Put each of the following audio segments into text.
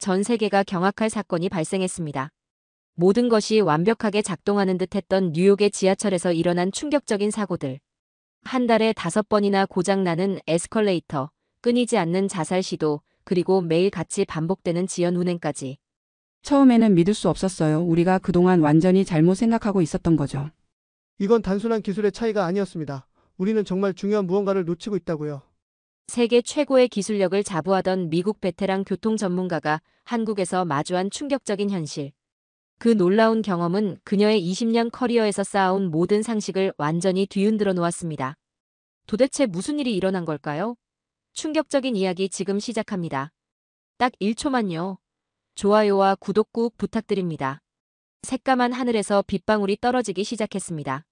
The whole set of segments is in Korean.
전 세계가 경악할 사건이 발생했습니다. 모든 것이 완벽하게 작동하는 듯했던 뉴욕의 지하철에서 일어난 충격적인 사고들. 한 달에 5번이나 고장나는 에스컬레이터, 끊이지 않는 자살 시도, 그리고 매일 같이 반복되는 지연 운행까지. 처음에는 믿을 수 없었어요. 우리가 그동안 완전히 잘못 생각하고 있었던 거죠. 이건 단순한 기술의 차이가 아니었습니다. 우리는 정말 중요한 무언가를 놓치고 있다고요. 세계 최고의 기술력을 자부하던 미국 베테랑 교통 전문가가 한국에서 마주한 충격적인 현실. 그 놀라운 경험은 그녀의 20년 커리어에서 쌓아온 모든 상식을 완전히 뒤흔들어 놓았습니다. 도대체 무슨 일이 일어난 걸까요? 충격적인 이야기 지금 시작합니다. 딱 1초만요. 좋아요와 구독 꾹 부탁드립니다. 새까만 하늘에서 빗방울이 떨어지기 시작했습니다.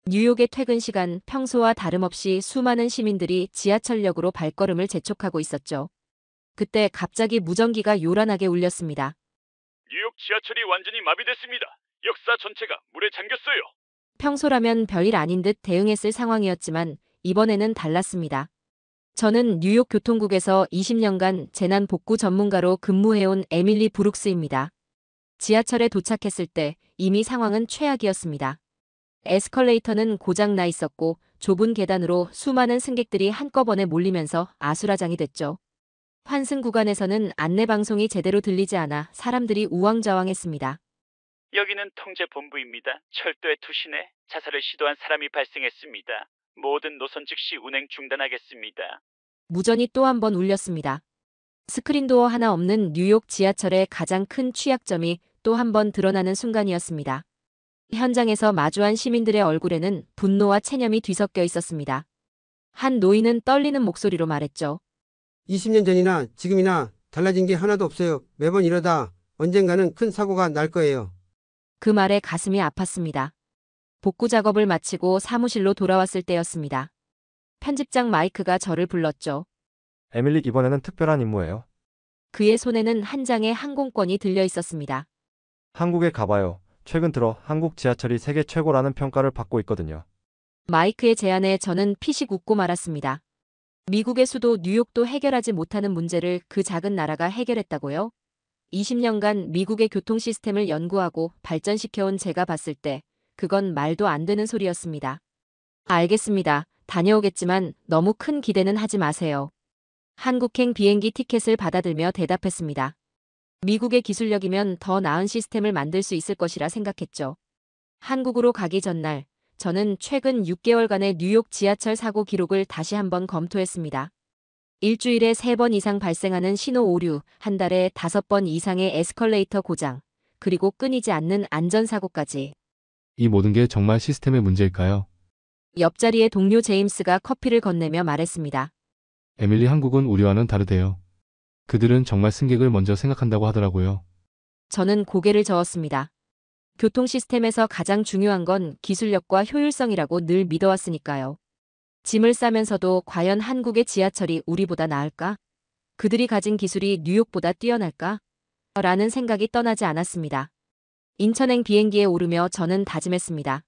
뉴욕의 퇴근 시간, 평소와 다름없이 수많은 시민들이 지하철역으로 발걸음을 재촉하고 있었죠. 그때 갑자기 무전기가 요란하게 울렸습니다. 뉴욕 지하철이 완전히 마비됐습니다. 역사 전체가 물에 잠겼어요. 평소라면 별일 아닌 듯 대응했을 상황이었지만 이번에는 달랐습니다. 저는 뉴욕 교통국에서 20년간 재난 복구 전문가로 근무해온 에밀리 브룩스입니다. 지하철에 도착했을 때 이미 상황은 최악이었습니다. 에스컬레이터는 고장 나 있었고 좁은 계단으로 수많은 승객들이 한꺼번에 몰리면서 아수라장이 됐죠. 환승 구간에서는 안내방송이 제대로 들리지 않아 사람들이 우왕좌왕했습니다. 여기는 통제본부입니다. 철도의 투신에 자살을 시도한 사람이 발생했습니다. 모든 노선 즉시 운행 중단하겠습니다. 무전이 또 한 번 울렸습니다. 스크린도어 하나 없는 뉴욕 지하철의 가장 큰 취약점이 또 한 번 드러나는 순간이었습니다. 현장에서 마주한 시민들의 얼굴에는 분노와 체념이 뒤섞여 있었습니다. 한 노인은 떨리는 목소리로 말했죠. 20년 전이나 지금이나 달라진 게 하나도 없어요. 매번 이러다 언젠가는 큰 사고가 날 거예요. 그 말에 가슴이 아팠습니다. 복구 작업을 마치고 사무실로 돌아왔을 때였습니다. 편집장 마이크가 저를 불렀죠. 에밀리, 이번에는 특별한 임무예요. 그의 손에는 한 장의 항공권이 들려 있었습니다. 한국에 가봐요. 최근 들어 한국 지하철이 세계 최고라는 평가를 받고 있거든요. 마이크의 제안에 저는 피식 웃고 말았습니다. 미국의 수도 뉴욕도 해결하지 못하는 문제를 그 작은 나라가 해결했다고요? 20년간 미국의 교통 시스템을 연구하고 발전시켜온 제가 봤을 때 그건 말도 안 되는 소리였습니다. 알겠습니다. 다녀오겠지만 너무 큰 기대는 하지 마세요. 한국행 비행기 티켓을 받아들며 대답했습니다. 미국의 기술력이면 더 나은 시스템을 만들 수 있을 것이라 생각했죠. 한국으로 가기 전날 저는 최근 6개월간의 뉴욕 지하철 사고 기록을 다시 한번 검토했습니다. 일주일에 3번 이상 발생하는 신호 오류, 한 달에 5번 이상의 에스컬레이터 고장, 그리고 끊이지 않는 안전사고까지. 이 모든 게 정말 시스템의 문제일까요? 옆자리의 동료 제임스가 커피를 건네며 말했습니다. 에밀리, 한국은 우리와는 다르대요. 그들은 정말 승객을 먼저 생각한다고 하더라고요. 저는 고개를 저었습니다. 교통 시스템에서 가장 중요한 건 기술력과 효율성이라고 늘 믿어왔으니까요. 짐을 싸면서도 과연 한국의 지하철이 우리보다 나을까? 그들이 가진 기술이 뉴욕보다 뛰어날까? 라는 생각이 떠나지 않았습니다. 인천행 비행기에 오르며 저는 다짐했습니다.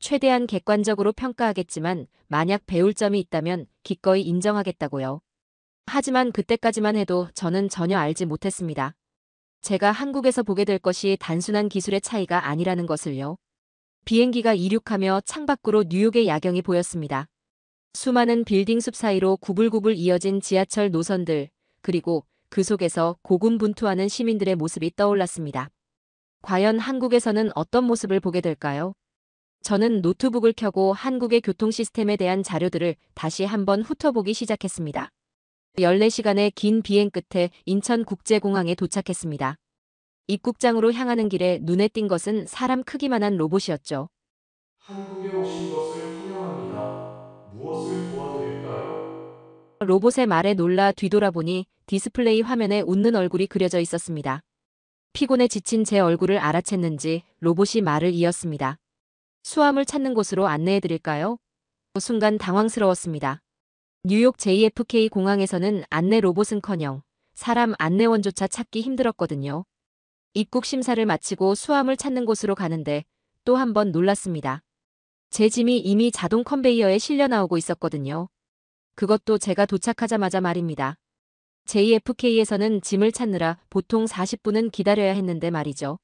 최대한 객관적으로 평가하겠지만 만약 배울 점이 있다면 기꺼이 인정하겠다고요. 하지만 그때까지만 해도 저는 전혀 알지 못했습니다. 제가 한국에서 보게 될 것이 단순한 기술의 차이가 아니라는 것을요. 비행기가 이륙하며 창밖으로 뉴욕의 야경이 보였습니다. 수많은 빌딩 숲 사이로 구불구불 이어진 지하철 노선들, 그리고 그 속에서 고군분투하는 시민들의 모습이 떠올랐습니다. 과연 한국에서는 어떤 모습을 보게 될까요? 저는 노트북을 켜고 한국의 교통 시스템에 대한 자료들을 다시 한번 훑어보기 시작했습니다. 14시간의 긴 비행 끝에 인천국제공항에 도착했습니다. 입국장으로 향하는 길에 눈에 띈 것은 사람 크기만한 로봇이었죠. 한국에 오신 것을 환영합니다. 무엇을 도와드릴까요? 로봇의 말에 놀라 뒤돌아보니 디스플레이 화면에 웃는 얼굴이 그려져 있었습니다. 피곤에 지친 제 얼굴을 알아챘는지 로봇이 말을 이었습니다. 수화물 찾는 곳으로 안내해드릴까요? 순간 당황스러웠습니다. 뉴욕 JFK 공항에서는 안내 로봇은커녕 사람 안내원조차 찾기 힘들었거든요. 입국 심사를 마치고 수화물 찾는 곳으로 가는데 또 한 번 놀랐습니다. 제 짐이 이미 자동 컨베이어에 실려 나오고 있었거든요. 그것도 제가 도착하자마자 말입니다. JFK에서는 짐을 찾느라 보통 40분은 기다려야 했는데 말이죠.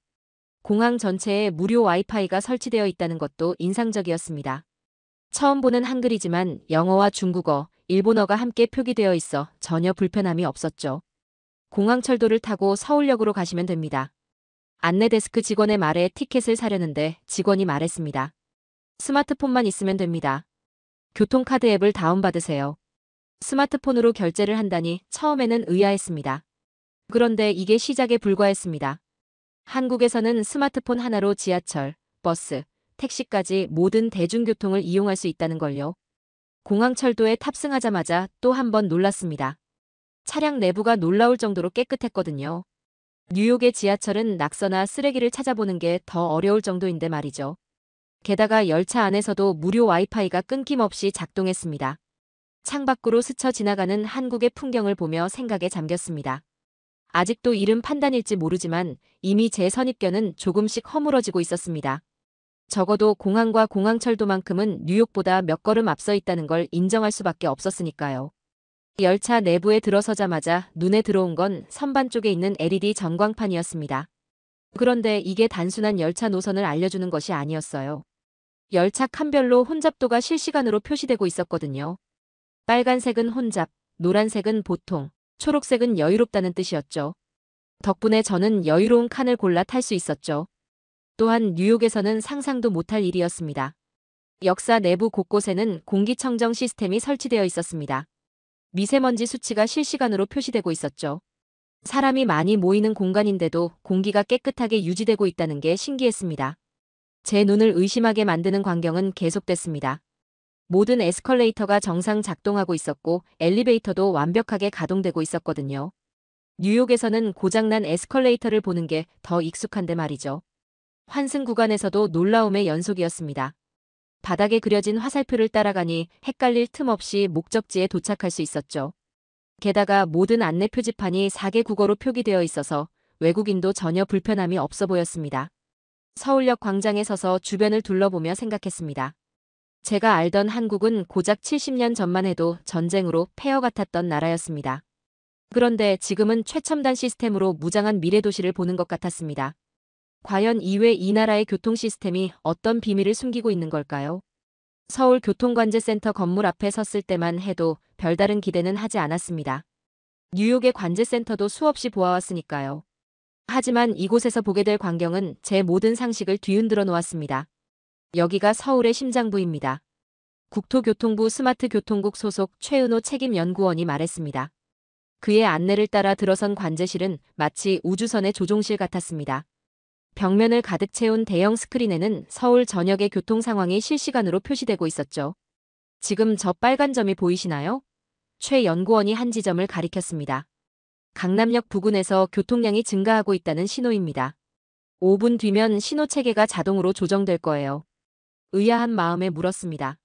공항 전체에 무료 와이파이가 설치되어 있다는 것도 인상적이었습니다. 처음 보는 한글이지만 영어와 중국어, 일본어가 함께 표기되어 있어 전혀 불편함이 없었죠. 공항철도를 타고 서울역으로 가시면 됩니다. 안내 데스크 직원의 말에 티켓을 사려는데 직원이 말했습니다. 스마트폰만 있으면 됩니다. 교통카드 앱을 다운받으세요. 스마트폰으로 결제를 한다니 처음에는 의아했습니다. 그런데 이게 시작에 불과했습니다. 한국에서는 스마트폰 하나로 지하철, 버스, 택시까지 모든 대중교통을 이용할 수 있다는 걸요. 공항철도에 탑승하자마자 또 한 번 놀랐습니다. 차량 내부가 놀라울 정도로 깨끗했거든요. 뉴욕의 지하철은 낙서나 쓰레기를 찾아보는 게 더 어려울 정도인데 말이죠. 게다가 열차 안에서도 무료 와이파이가 끊김없이 작동했습니다. 창밖으로 스쳐 지나가는 한국의 풍경을 보며 생각에 잠겼습니다. 아직도 이른 판단일지 모르지만 이미 제 선입견은 조금씩 허물어지고 있었습니다. 적어도 공항과 공항철도만큼은 뉴욕보다 몇 걸음 앞서 있다는 걸 인정할 수밖에 없었으니까요. 열차 내부에 들어서자마자 눈에 들어온 건 선반 쪽에 있는 LED 전광판이었습니다. 그런데 이게 단순한 열차 노선을 알려주는 것이 아니었어요. 열차 칸별로 혼잡도가 실시간으로 표시되고 있었거든요. 빨간색은 혼잡, 노란색은 보통, 초록색은 여유롭다는 뜻이었죠. 덕분에 저는 여유로운 칸을 골라 탈 수 있었죠. 또한 뉴욕에서는 상상도 못할 일이었습니다. 역사 내부 곳곳에는 공기청정 시스템이 설치되어 있었습니다. 미세먼지 수치가 실시간으로 표시되고 있었죠. 사람이 많이 모이는 공간인데도 공기가 깨끗하게 유지되고 있다는 게 신기했습니다. 제 눈을 의심하게 만드는 광경은 계속됐습니다. 모든 에스컬레이터가 정상 작동하고 있었고 엘리베이터도 완벽하게 가동되고 있었거든요. 뉴욕에서는 고장난 에스컬레이터를 보는 게 더 익숙한데 말이죠. 환승 구간에서도 놀라움의 연속이었습니다. 바닥에 그려진 화살표를 따라가니 헷갈릴 틈 없이 목적지에 도착할 수 있었죠. 게다가 모든 안내 표지판이 4개 국어로 표기되어 있어서 외국인도 전혀 불편함이 없어 보였습니다. 서울역 광장에 서서 주변을 둘러보며 생각했습니다. 제가 알던 한국은 고작 70년 전만 해도 전쟁으로 폐허 같았던 나라였습니다. 그런데 지금은 최첨단 시스템으로 무장한 미래도시를 보는 것 같았습니다. 과연 이외 이 나라의 교통 시스템이 어떤 비밀을 숨기고 있는 걸까요? 서울교통관제센터 건물 앞에 섰을 때만 해도 별다른 기대는 하지 않았습니다. 뉴욕의 관제센터도 수없이 보아왔으니까요. 하지만 이곳에서 보게 될 광경은 제 모든 상식을 뒤흔들어 놓았습니다. 여기가 서울의 심장부입니다. 국토교통부 스마트교통국 소속 최은호 책임연구원이 말했습니다. 그의 안내를 따라 들어선 관제실은 마치 우주선의 조종실 같았습니다. 벽면을 가득 채운 대형 스크린에는 서울 전역의 교통 상황이 실시간으로 표시되고 있었죠. 지금 저 빨간 점이 보이시나요? 최 연구원이 한 지점을 가리켰습니다. 강남역 부근에서 교통량이 증가하고 있다는 신호입니다. 5분 뒤면 신호 체계가 자동으로 조정될 거예요. 의아한 마음에 물었습니다.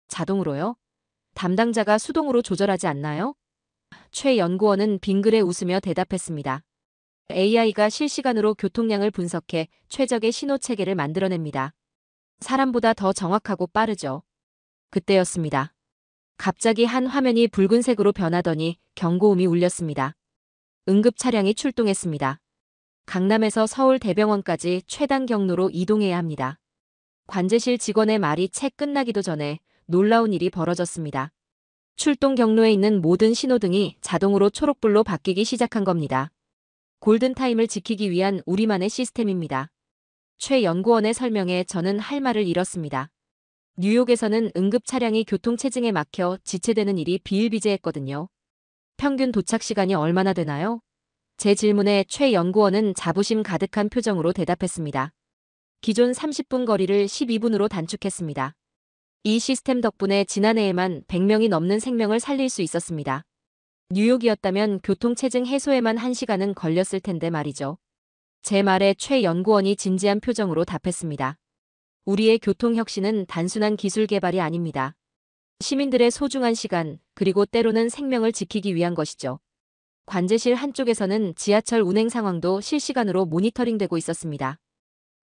자동으로요? 담당자가 수동으로 조절하지 않나요? 최 연구원은 빙그레 웃으며 대답했습니다. AI가 실시간으로 교통량을 분석해 최적의 신호 체계를 만들어냅니다. 사람보다 더 정확하고 빠르죠. 그때였습니다. 갑자기 한 화면이 붉은색으로 변하더니 경고음이 울렸습니다. 응급 차량이 출동했습니다. 강남에서 서울 대병원까지 최단 경로로 이동해야 합니다. 관제실 직원의 말이 채 끝나기도 전에 놀라운 일이 벌어졌습니다. 출동 경로에 있는 모든 신호등이 자동으로 초록불로 바뀌기 시작한 겁니다. 골든타임을 지키기 위한 우리만의 시스템입니다. 최 연구원의 설명에 저는 할 말을 잃었습니다. 뉴욕에서는 응급 차량이 교통체증에 막혀 지체되는 일이 비일비재했거든요. 평균 도착 시간이 얼마나 되나요? 제 질문에 최 연구원은 자부심 가득한 표정으로 대답했습니다. 기존 30분 거리를 12분으로 단축했습니다. 이 시스템 덕분에 지난해에만 100명이 넘는 생명을 살릴 수 있었습니다. 뉴욕이었다면 교통체증 해소에만 1시간은 걸렸을 텐데 말이죠. 제 말에 최 연구원이 진지한 표정으로 답했습니다. 우리의 교통혁신은 단순한 기술 개발이 아닙니다. 시민들의 소중한 시간, 그리고 때로는 생명을 지키기 위한 것이죠. 관제실 한쪽에서는 지하철 운행 상황도 실시간으로 모니터링되고 있었습니다.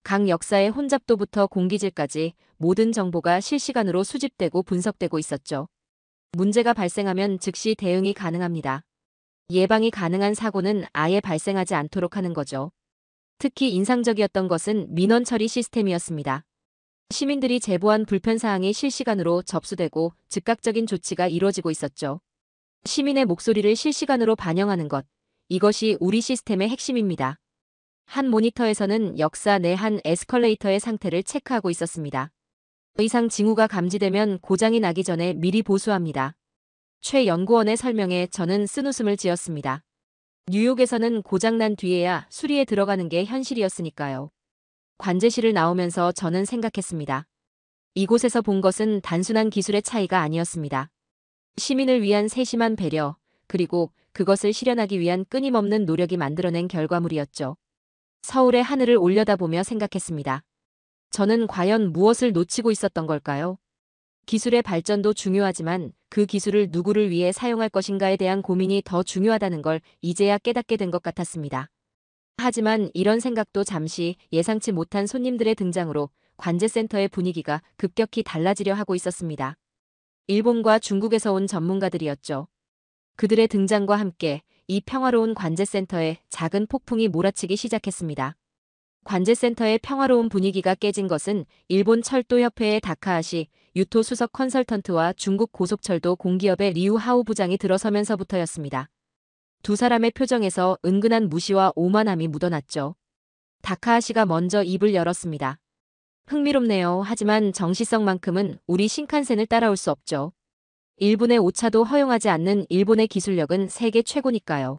각 역사의 혼잡도부터 공기질까지 모든 정보가 실시간으로 수집되고 분석되고 있었죠. 문제가 발생하면 즉시 대응이 가능합니다. 예방이 가능한 사고는 아예 발생하지 않도록 하는 거죠. 특히 인상적이었던 것은 민원 처리 시스템이었습니다. 시민들이 제보한 불편사항이 실시간으로 접수되고 즉각적인 조치가 이루어지고 있었죠. 시민의 목소리를 실시간으로 반영하는 것, 이것이 우리 시스템의 핵심입니다. 한 모니터에서는 역사 내 한 에스컬레이터의 상태를 체크하고 있었습니다. 더 이상 징후가 감지되면 고장이 나기 전에 미리 보수합니다. 최 연구원의 설명에 저는 쓴웃음을 지었습니다. 뉴욕에서는 고장난 뒤에야 수리에 들어가는 게 현실이었으니까요. 관제실을 나오면서 저는 생각했습니다. 이곳에서 본 것은 단순한 기술의 차이가 아니었습니다. 시민을 위한 세심한 배려, 그리고 그것을 실현하기 위한 끊임없는 노력이 만들어낸 결과물이었죠. 서울의 하늘을 올려다보며 생각했습니다. 저는 과연 무엇을 놓치고 있었던 걸까요? 기술의 발전도 중요하지만 그 기술을 누구를 위해 사용할 것인가에 대한 고민이 더 중요하다는 걸 이제야 깨닫게 된 것 같았습니다. 하지만 이런 생각도 잠시 예상치 못한 손님들의 등장으로 관제센터의 분위기가 급격히 달라지려 하고 있었습니다. 일본과 중국에서 온 전문가들이었죠. 그들의 등장과 함께 이 평화로운 관제센터에 작은 폭풍이 몰아치기 시작했습니다. 관제센터의 평화로운 분위기가 깨진 것은 일본 철도협회의 다카하시 유토 수석 컨설턴트와 중국 고속철도 공기업의 리우 하우 부장이 들어서면서부터였습니다. 두 사람의 표정에서 은근한 무시와 오만함이 묻어났죠. 다카하시가 먼저 입을 열었습니다. 흥미롭네요. 하지만 정시성만큼은 우리 신칸센을 따라올 수 없죠. 1분의 오차도 허용하지 않는 일본의 기술력은 세계 최고니까요.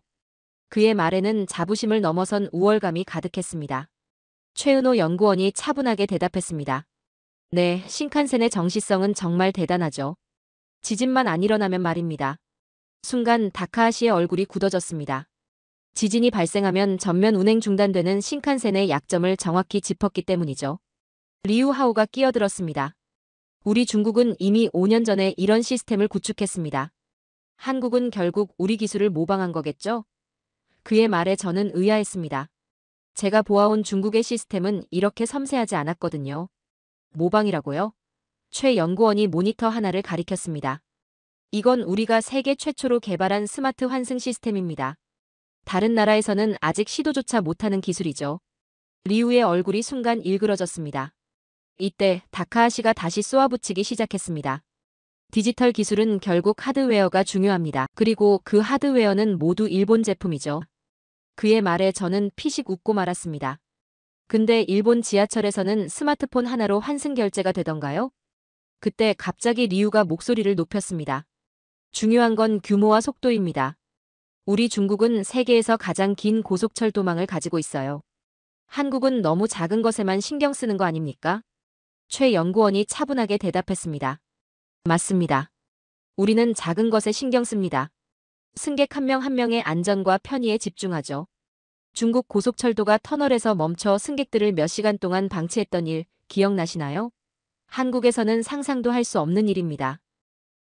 그의 말에는 자부심을 넘어선 우월감이 가득했습니다. 최은호 연구원이 차분하게 대답했습니다. 네, 신칸센의 정시성은 정말 대단하죠. 지진만 안 일어나면 말입니다. 순간 다카하시의 얼굴이 굳어졌습니다. 지진이 발생하면 전면 운행 중단되는 신칸센의 약점을 정확히 짚었기 때문이죠. 리우 하우가 끼어들었습니다. 우리 중국은 이미 5년 전에 이런 시스템을 구축했습니다. 한국은 결국 우리 기술을 모방한 거겠죠? 그의 말에 저는 의아했습니다. 제가 보아온 중국의 시스템은 이렇게 섬세하지 않았거든요. 모방이라고요? 최 연구원이 모니터 하나를 가리켰습니다. 이건 우리가 세계 최초로 개발한 스마트 환승 시스템입니다. 다른 나라에서는 아직 시도조차 못하는 기술이죠. 리우의 얼굴이 순간 일그러졌습니다. 이때 다카하시가 다시 쏘아붙이기 시작했습니다. 디지털 기술은 결국 하드웨어가 중요합니다. 그리고 그 하드웨어는 모두 일본 제품이죠. 그의 말에 저는 피식 웃고 말았습니다. 근데 일본 지하철에서는 스마트폰 하나로 환승 결제가 되던가요? 그때 갑자기 리우가 목소리를 높였습니다. 중요한 건 규모와 속도입니다. 우리 중국은 세계에서 가장 긴 고속철도망을 가지고 있어요. 한국은 너무 작은 것에만 신경 쓰는 거 아닙니까? 최 연구원이 차분하게 대답했습니다. 맞습니다. 우리는 작은 것에 신경 씁니다. 승객 한 명 한 명의 안전과 편의에 집중하죠. 중국 고속철도가 터널에서 멈춰 승객들을 몇 시간 동안 방치했던 일 기억나시나요? 한국에서는 상상도 할 수 없는 일입니다.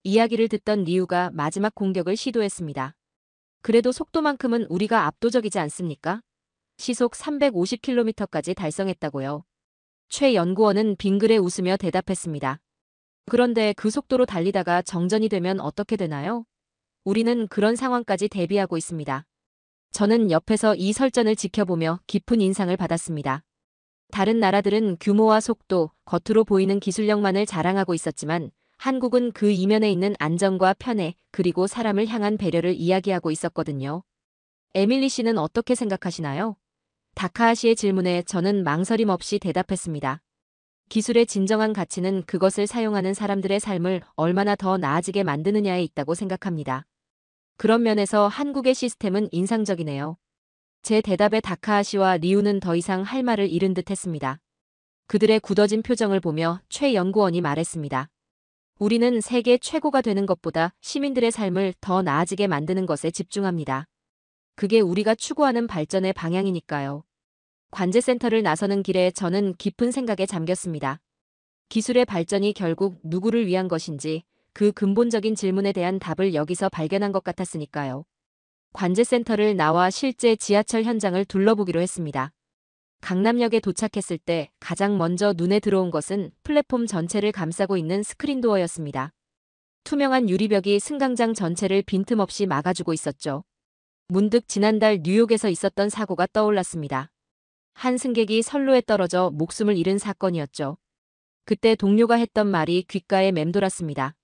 이야기를 듣던 리우가 마지막 공격을 시도했습니다. 그래도 속도만큼은 우리가 압도적이지 않습니까? 시속 350km까지 달성했다고요. 최 연구원은 빙그레 웃으며 대답했습니다. 그런데 그 속도로 달리다가 정전이 되면 어떻게 되나요? 우리는 그런 상황까지 대비하고 있습니다. 저는 옆에서 이 설전을 지켜보며 깊은 인상을 받았습니다. 다른 나라들은 규모와 속도, 겉으로 보이는 기술력만을 자랑하고 있었지만 한국은 그 이면에 있는 안전과 편애, 그리고 사람을 향한 배려를 이야기하고 있었거든요. 에밀리 씨는 어떻게 생각하시나요? 다카하시의 질문에 저는 망설임 없이 대답했습니다. 기술의 진정한 가치는 그것을 사용하는 사람들의 삶을 얼마나 더 나아지게 만드느냐에 있다고 생각합니다. 그런 면에서 한국의 시스템은 인상적이네요. 제 대답에 다카하시와 리우는 더 이상 할 말을 잃은 듯 했습니다. 그들의 굳어진 표정을 보며 최 연구원이 말했습니다. 우리는 세계 최고가 되는 것보다 시민들의 삶을 더 나아지게 만드는 것에 집중합니다. 그게 우리가 추구하는 발전의 방향이니까요. 관제센터를 나서는 길에 저는 깊은 생각에 잠겼습니다. 기술의 발전이 결국 누구를 위한 것인지 그 근본적인 질문에 대한 답을 여기서 발견한 것 같았으니까요. 관제센터를 나와 실제 지하철 현장을 둘러보기로 했습니다. 강남역에 도착했을 때 가장 먼저 눈에 들어온 것은 플랫폼 전체를 감싸고 있는 스크린도어였습니다. 투명한 유리벽이 승강장 전체를 빈틈없이 막아주고 있었죠. 문득 지난달 뉴욕에서 있었던 사고가 떠올랐습니다. 한 승객이 선로에 떨어져 목숨을 잃은 사건이었죠. 그때 동료가 했던 말이 귓가에 맴돌았습니다.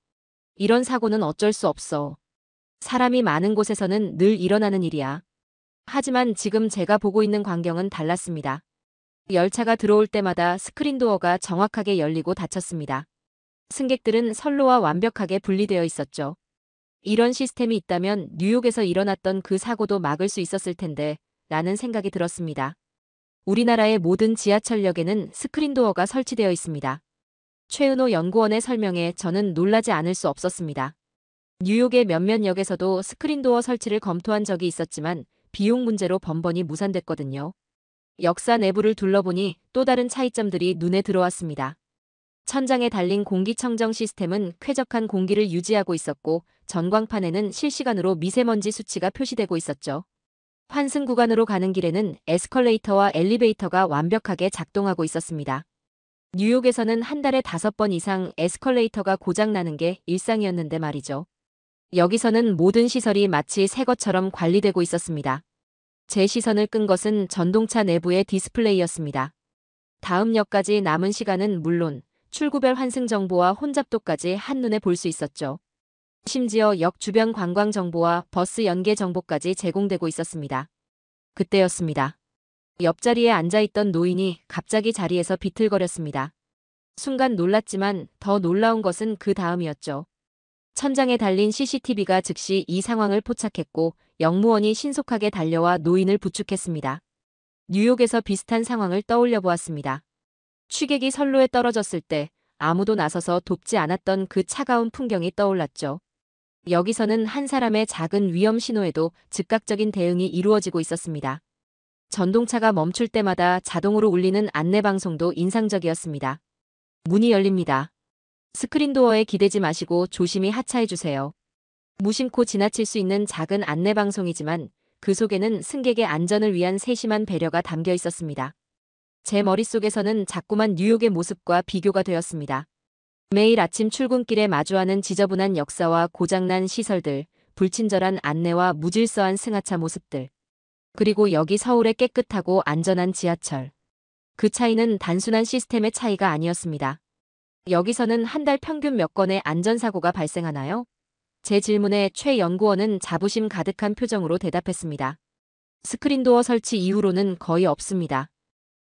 이런 사고는 어쩔 수 없어. 사람이 많은 곳에서는 늘 일어나는 일이야. 하지만 지금 제가 보고 있는 광경은 달랐습니다. 열차가 들어올 때마다 스크린도어가 정확하게 열리고 닫혔습니다. 승객들은 선로와 완벽하게 분리되어 있었죠. 이런 시스템이 있다면 뉴욕에서 일어났던 그 사고도 막을 수 있었을 텐데 라는 생각이 들었습니다. 우리나라의 모든 지하철역에는 스크린도어가 설치되어 있습니다. 최은호 연구원의 설명에 저는 놀라지 않을 수 없었습니다. 뉴욕의 몇몇 역에서도 스크린도어 설치를 검토한 적이 있었지만 비용 문제로 번번이 무산됐거든요. 역사 내부를 둘러보니 또 다른 차이점들이 눈에 들어왔습니다. 천장에 달린 공기청정 시스템은 쾌적한 공기를 유지하고 있었고 전광판에는 실시간으로 미세먼지 수치가 표시되고 있었죠. 환승 구간으로 가는 길에는 에스컬레이터와 엘리베이터가 완벽하게 작동하고 있었습니다. 뉴욕에서는 한 달에 5번 이상 에스컬레이터가 고장나는 게 일상이었는데 말이죠. 여기서는 모든 시설이 마치 새 것처럼 관리되고 있었습니다. 제 시선을 끈 것은 전동차 내부의 디스플레이였습니다. 다음 역까지 남은 시간은 물론 출구별 환승 정보와 혼잡도까지 한눈에 볼 수 있었죠. 심지어 역 주변 관광 정보와 버스 연계 정보까지 제공되고 있었습니다. 그때였습니다. 옆자리에 앉아있던 노인이 갑자기 자리에서 비틀거렸습니다. 순간 놀랐지만 더 놀라운 것은 그 다음이었죠. 천장에 달린 CCTV가 즉시 이 상황을 포착했고 역무원이 신속하게 달려와 노인을 부축했습니다. 뉴욕에서 비슷한 상황을 떠올려 보았습니다. 취객이 선로에 떨어졌을 때 아무도 나서서 돕지 않았던 그 차가운 풍경이 떠올랐죠. 여기서는 한 사람의 작은 위험 신호에도 즉각적인 대응이 이루어지고 있었습니다. 전동차가 멈출 때마다 자동으로 울리는 안내방송도 인상적이었습니다. 문이 열립니다. 스크린도어에 기대지 마시고 조심히 하차해주세요. 무심코 지나칠 수 있는 작은 안내방송이지만 그 속에는 승객의 안전을 위한 세심한 배려가 담겨 있었습니다. 제 머릿속에서는 자꾸만 뉴욕의 모습과 비교가 되었습니다. 매일 아침 출근길에 마주하는 지저분한 역사와 고장난 시설들, 불친절한 안내와 무질서한 승하차 모습들. 그리고 여기 서울의 깨끗하고 안전한 지하철. 그 차이는 단순한 시스템의 차이가 아니었습니다. 여기서는 한 달 평균 몇 건의 안전사고가 발생하나요? 제 질문에 최 연구원은 자부심 가득한 표정으로 대답했습니다. 스크린도어 설치 이후로는 거의 없습니다.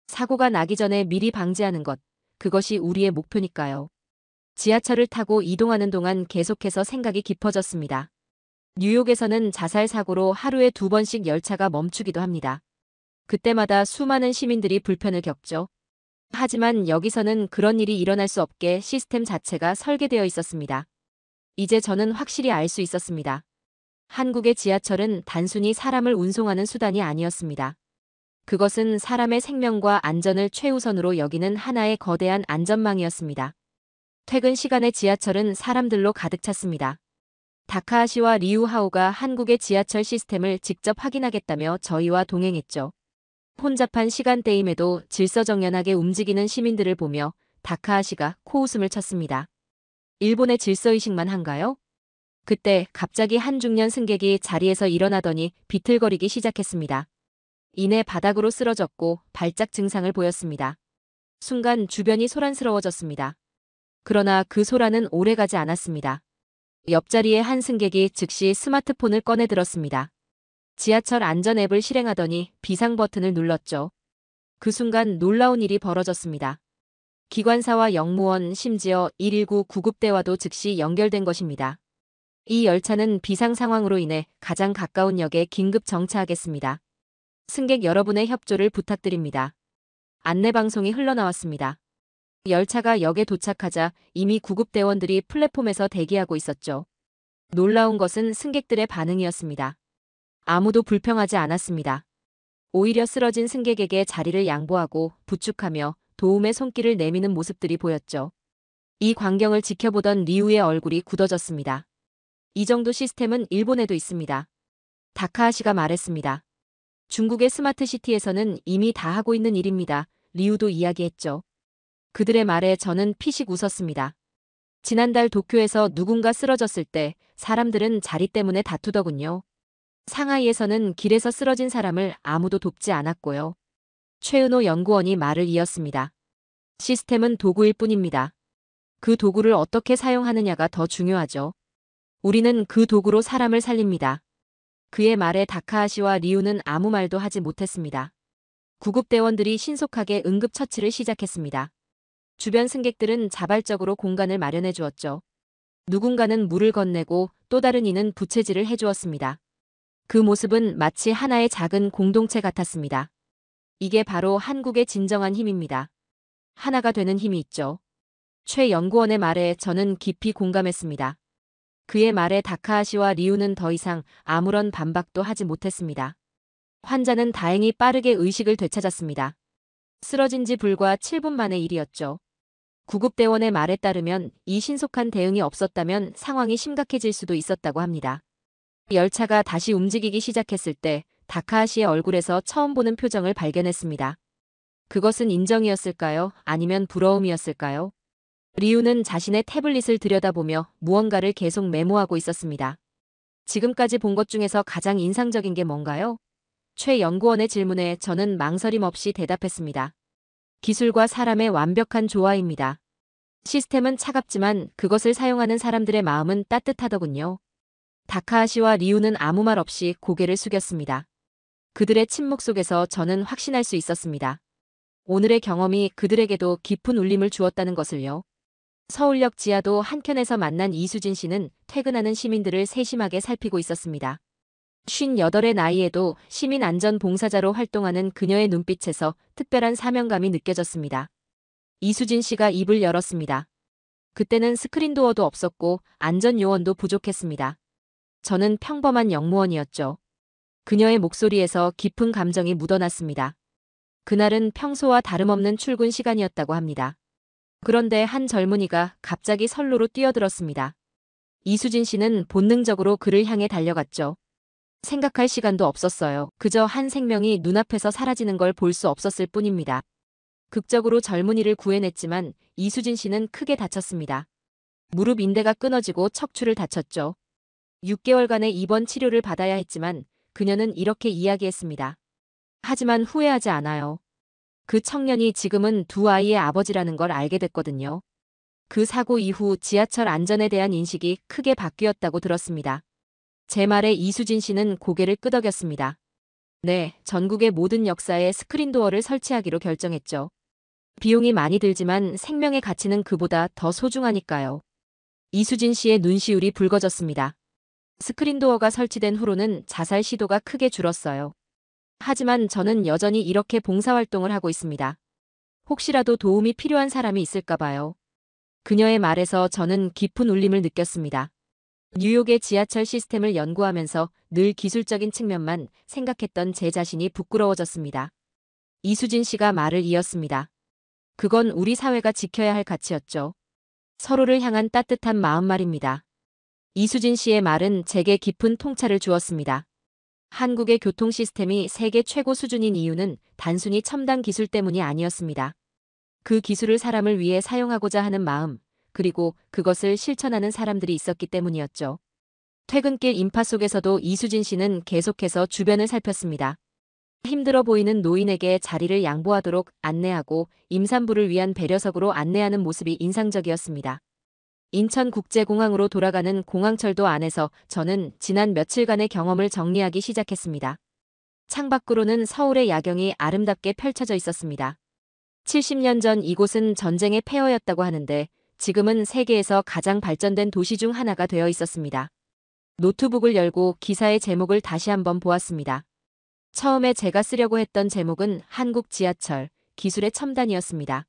사고가 나기 전에 미리 방지하는 것, 그것이 우리의 목표니까요. 지하철을 타고 이동하는 동안 계속해서 생각이 깊어졌습니다. 뉴욕에서는 자살 사고로 하루에 2번씩 열차가 멈추기도 합니다. 그때마다 수많은 시민들이 불편을 겪죠. 하지만 여기서는 그런 일이 일어날 수 없게 시스템 자체가 설계되어 있었습니다. 이제 저는 확실히 알 수 있었습니다. 한국의 지하철은 단순히 사람을 운송하는 수단이 아니었습니다. 그것은 사람의 생명과 안전을 최우선으로 여기는 하나의 거대한 안전망이었습니다. 퇴근 시간에 지하철은 사람들로 가득 찼습니다. 다카하시와 리우하오가 한국의 지하철 시스템을 직접 확인하겠다며 저희와 동행했죠. 혼잡한 시간대임에도 질서정연하게 움직이는 시민들을 보며 다카하시가 코웃음을 쳤습니다. 일본의 질서의식만 한가요? 그때 갑자기 한 중년 승객이 자리에서 일어나더니 비틀거리기 시작했습니다. 이내 바닥으로 쓰러졌고 발작 증상을 보였습니다. 순간 주변이 소란스러워졌습니다. 그러나 그 소란은 오래가지 않았습니다. 옆자리의 한 승객이 즉시 스마트폰을 꺼내 들었습니다. 지하철 안전 앱을 실행하더니 비상 버튼을 눌렀죠. 그 순간 놀라운 일이 벌어졌습니다. 기관사와 역무원, 심지어 119 구급대와도 즉시 연결된 것입니다. 이 열차는 비상 상황으로 인해 가장 가까운 역에 긴급 정차하겠습니다. 승객 여러분의 협조를 부탁드립니다. 안내방송이 흘러나왔습니다. 열차가 역에 도착하자 이미 구급대원들이 플랫폼에서 대기하고 있었죠. 놀라운 것은 승객들의 반응이었습니다. 아무도 불평하지 않았습니다. 오히려 쓰러진 승객에게 자리를 양보하고 부축하며 도움의 손길을 내미는 모습들이 보였죠. 이 광경을 지켜보던 리우의 얼굴이 굳어졌습니다. 이 정도 시스템은 일본에도 있습니다. 다카하시가 말했습니다. 중국의 스마트시티에서는 이미 다 하고 있는 일입니다. 리우도 이야기했죠. 그들의 말에 저는 피식 웃었습니다. 지난달 도쿄에서 누군가 쓰러졌을 때 사람들은 자리 때문에 다투더군요. 상하이에서는 길에서 쓰러진 사람을 아무도 돕지 않았고요. 최은호 연구원이 말을 이었습니다. 시스템은 도구일 뿐입니다. 그 도구를 어떻게 사용하느냐가 더 중요하죠. 우리는 그 도구로 사람을 살립니다. 그의 말에 다카하시와 리우는 아무 말도 하지 못했습니다. 구급대원들이 신속하게 응급처치를 시작했습니다. 주변 승객들은 자발적으로 공간을 마련해 주었죠. 누군가는 물을 건네고 또 다른 이는 부채질을 해주었습니다. 그 모습은 마치 하나의 작은 공동체 같았습니다. 이게 바로 한국의 진정한 힘입니다. 하나가 되는 힘이 있죠. 최 연구원의 말에 저는 깊이 공감했습니다. 그의 말에 다카하시와 리우는 더 이상 아무런 반박도 하지 못했습니다. 환자는 다행히 빠르게 의식을 되찾았습니다. 쓰러진 지 불과 7분 만의 일이었죠. 구급대원의 말에 따르면 이 신속한 대응이 없었다면 상황이 심각해질 수도 있었다고 합니다. 열차가 다시 움직이기 시작했을 때 다카하시의 얼굴에서 처음 보는 표정을 발견했습니다. 그것은 인정이었을까요? 아니면 부러움이었을까요? 리우는 자신의 태블릿을 들여다보며 무언가를 계속 메모하고 있었습니다. 지금까지 본 것 중에서 가장 인상적인 게 뭔가요? 최 연구원의 질문에 저는 망설임 없이 대답했습니다. 기술과 사람의 완벽한 조화입니다. 시스템은 차갑지만 그것을 사용하는 사람들의 마음은 따뜻하더군요. 다카하시와 리우는 아무 말 없이 고개를 숙였습니다. 그들의 침묵 속에서 저는 확신할 수 있었습니다. 오늘의 경험이 그들에게도 깊은 울림을 주었다는 것을요. 서울역 지하도 한켠에서 만난 이수진 씨는 퇴근하는 시민들을 세심하게 살피고 있었습니다. 58의 나이에도 시민안전봉사자로 활동하는 그녀의 눈빛에서 특별한 사명감이 느껴졌습니다. 이수진 씨가 입을 열었습니다. 그때는 스크린도어도 없었고 안전요원도 부족했습니다. 저는 평범한 영무원이었죠. 그녀의 목소리에서 깊은 감정이 묻어났습니다. 그날은 평소와 다름없는 출근 시간이었다고 합니다. 그런데 한 젊은이가 갑자기 선로로 뛰어들었습니다. 이수진 씨는 본능적으로 그를 향해 달려갔죠. 생각할 시간도 없었어요. 그저 한 생명이 눈앞에서 사라지는 걸 볼 수 없었을 뿐입니다. 극적으로 젊은이를 구해냈지만 이수진 씨는 크게 다쳤습니다. 무릎 인대가 끊어지고 척추를 다쳤죠. 6개월간의 입원 치료를 받아야 했지만 그녀는 이렇게 이야기했습니다. 하지만 후회하지 않아요. 그 청년이 지금은 두 아이의 아버지라는 걸 알게 됐거든요. 그 사고 이후 지하철 안전에 대한 인식이 크게 바뀌었다고 들었습니다. 제 말에 이수진 씨는 고개를 끄덕였습니다. 네, 전국의 모든 역사에 스크린도어를 설치하기로 결정했죠. 비용이 많이 들지만 생명의 가치는 그보다 더 소중하니까요. 이수진 씨의 눈시울이 붉어졌습니다. 스크린도어가 설치된 후로는 자살 시도가 크게 줄었어요. 하지만 저는 여전히 이렇게 봉사활동을 하고 있습니다. 혹시라도 도움이 필요한 사람이 있을까 봐요. 그녀의 말에서 저는 깊은 울림을 느꼈습니다. 뉴욕의 지하철 시스템을 연구하면서 늘 기술적인 측면만 생각했던 제 자신이 부끄러워졌습니다. 이수진 씨가 말을 이었습니다. 그건 우리 사회가 지켜야 할 가치였죠. 서로를 향한 따뜻한 마음 말입니다. 이수진 씨의 말은 제게 깊은 통찰을 주었습니다. 한국의 교통 시스템이 세계 최고 수준인 이유는 단순히 첨단 기술 때문이 아니었습니다. 그 기술을 사람을 위해 사용하고자 하는 마음, 그리고 그것을 실천하는 사람들이 있었기 때문이었죠. 퇴근길 인파 속에서도 이수진 씨는 계속해서 주변을 살폈습니다. 힘들어 보이는 노인에게 자리를 양보하도록 안내하고 임산부를 위한 배려석으로 안내하는 모습이 인상적이었습니다. 인천국제공항으로 돌아가는 공항철도 안에서 저는 지난 며칠간의 경험을 정리하기 시작했습니다. 창밖으로는 서울의 야경이 아름답게 펼쳐져 있었습니다. 70년 전 이곳은 전쟁의 폐허였다고 하는데 지금은 세계에서 가장 발전된 도시 중 하나가 되어 있었습니다. 노트북을 열고 기사의 제목을 다시 한번 보았습니다. 처음에 제가 쓰려고 했던 제목은 한국 지하철, 기술의 첨단이었습니다.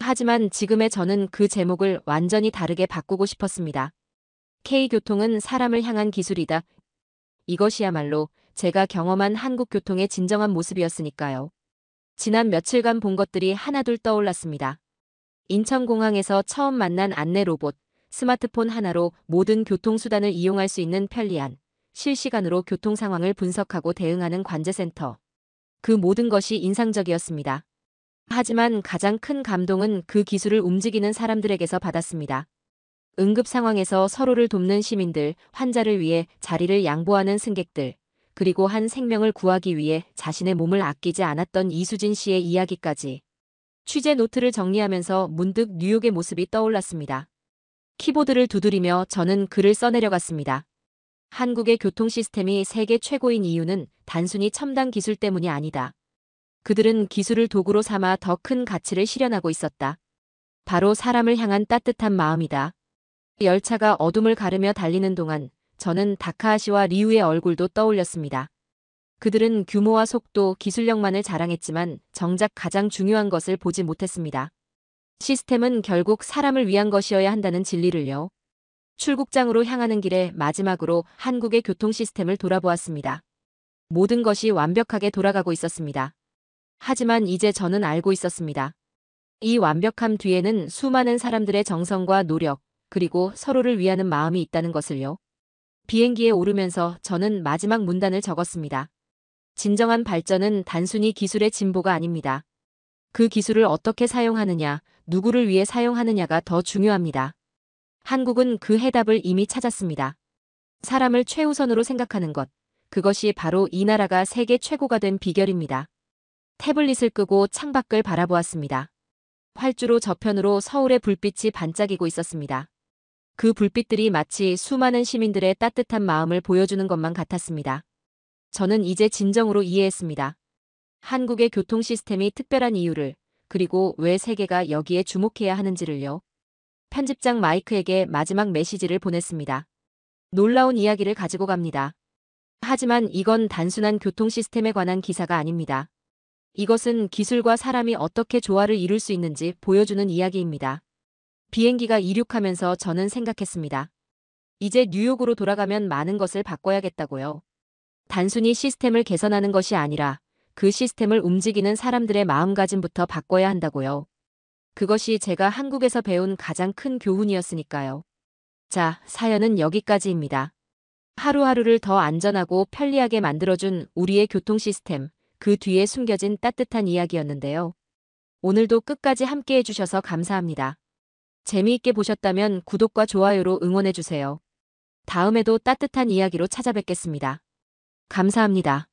하지만 지금의 저는 그 제목을 완전히 다르게 바꾸고 싶었습니다. K교통은 사람을 향한 기술이다. 이것이야말로 제가 경험한 한국 교통의 진정한 모습이었으니까요. 지난 며칠간 본 것들이 하나둘 떠올랐습니다. 인천공항에서 처음 만난 안내 로봇, 스마트폰 하나로 모든 교통수단을 이용할 수 있는 편리한, 실시간으로 교통 상황을 분석하고 대응하는 관제센터. 그 모든 것이 인상적이었습니다. 하지만 가장 큰 감동은 그 기술을 움직이는 사람들에게서 받았습니다. 응급 상황에서 서로를 돕는 시민들, 환자를 위해 자리를 양보하는 승객들, 그리고 한 생명을 구하기 위해 자신의 몸을 아끼지 않았던 이수진 씨의 이야기까지. 취재 노트를 정리하면서 문득 뉴욕의 모습이 떠올랐습니다. 키보드를 두드리며 저는 글을 써내려갔습니다. 한국의 교통 시스템이 세계 최고인 이유는 단순히 첨단 기술 때문이 아니다. 그들은 기술을 도구로 삼아 더 큰 가치를 실현하고 있었다. 바로 사람을 향한 따뜻한 마음이다. 열차가 어둠을 가르며 달리는 동안 저는 다카하시와 리우의 얼굴도 떠올렸습니다. 그들은 규모와 속도, 기술력만을 자랑했지만 정작 가장 중요한 것을 보지 못했습니다. 시스템은 결국 사람을 위한 것이어야 한다는 진리를요. 출국장으로 향하는 길에 마지막으로 한국의 교통 시스템을 돌아보았습니다. 모든 것이 완벽하게 돌아가고 있었습니다. 하지만 이제 저는 알고 있었습니다. 이 완벽함 뒤에는 수많은 사람들의 정성과 노력, 그리고 서로를 위하는 마음이 있다는 것을요. 비행기에 오르면서 저는 마지막 문단을 적었습니다. 진정한 발전은 단순히 기술의 진보가 아닙니다. 그 기술을 어떻게 사용하느냐, 누구를 위해 사용하느냐가 더 중요합니다. 한국은 그 해답을 이미 찾았습니다. 사람을 최우선으로 생각하는 것, 그것이 바로 이 나라가 세계 최고가 된 비결입니다. 태블릿을 끄고 창밖을 바라보았습니다. 활주로 저편으로 서울의 불빛이 반짝이고 있었습니다. 그 불빛들이 마치 수많은 시민들의 따뜻한 마음을 보여주는 것만 같았습니다. 저는 이제 진정으로 이해했습니다. 한국의 교통 시스템이 특별한 이유를, 그리고 왜 세계가 여기에 주목해야 하는지를요. 편집장 마이크에게 마지막 메시지를 보냈습니다. 놀라운 이야기를 가지고 갑니다. 하지만 이건 단순한 교통 시스템에 관한 기사가 아닙니다. 이것은 기술과 사람이 어떻게 조화를 이룰 수 있는지 보여주는 이야기입니다. 비행기가 이륙하면서 저는 생각했습니다. 이제 뉴욕으로 돌아가면 많은 것을 바꿔야겠다고요. 단순히 시스템을 개선하는 것이 아니라 그 시스템을 움직이는 사람들의 마음가짐부터 바꿔야 한다고요. 그것이 제가 한국에서 배운 가장 큰 교훈이었으니까요. 자, 사연은 여기까지입니다. 하루하루를 더 안전하고 편리하게 만들어준 우리의 교통 시스템, 그 뒤에 숨겨진 따뜻한 이야기였는데요. 오늘도 끝까지 함께 해주셔서 감사합니다. 재미있게 보셨다면 구독과 좋아요로 응원해주세요. 다음에도 따뜻한 이야기로 찾아뵙겠습니다. 감사합니다.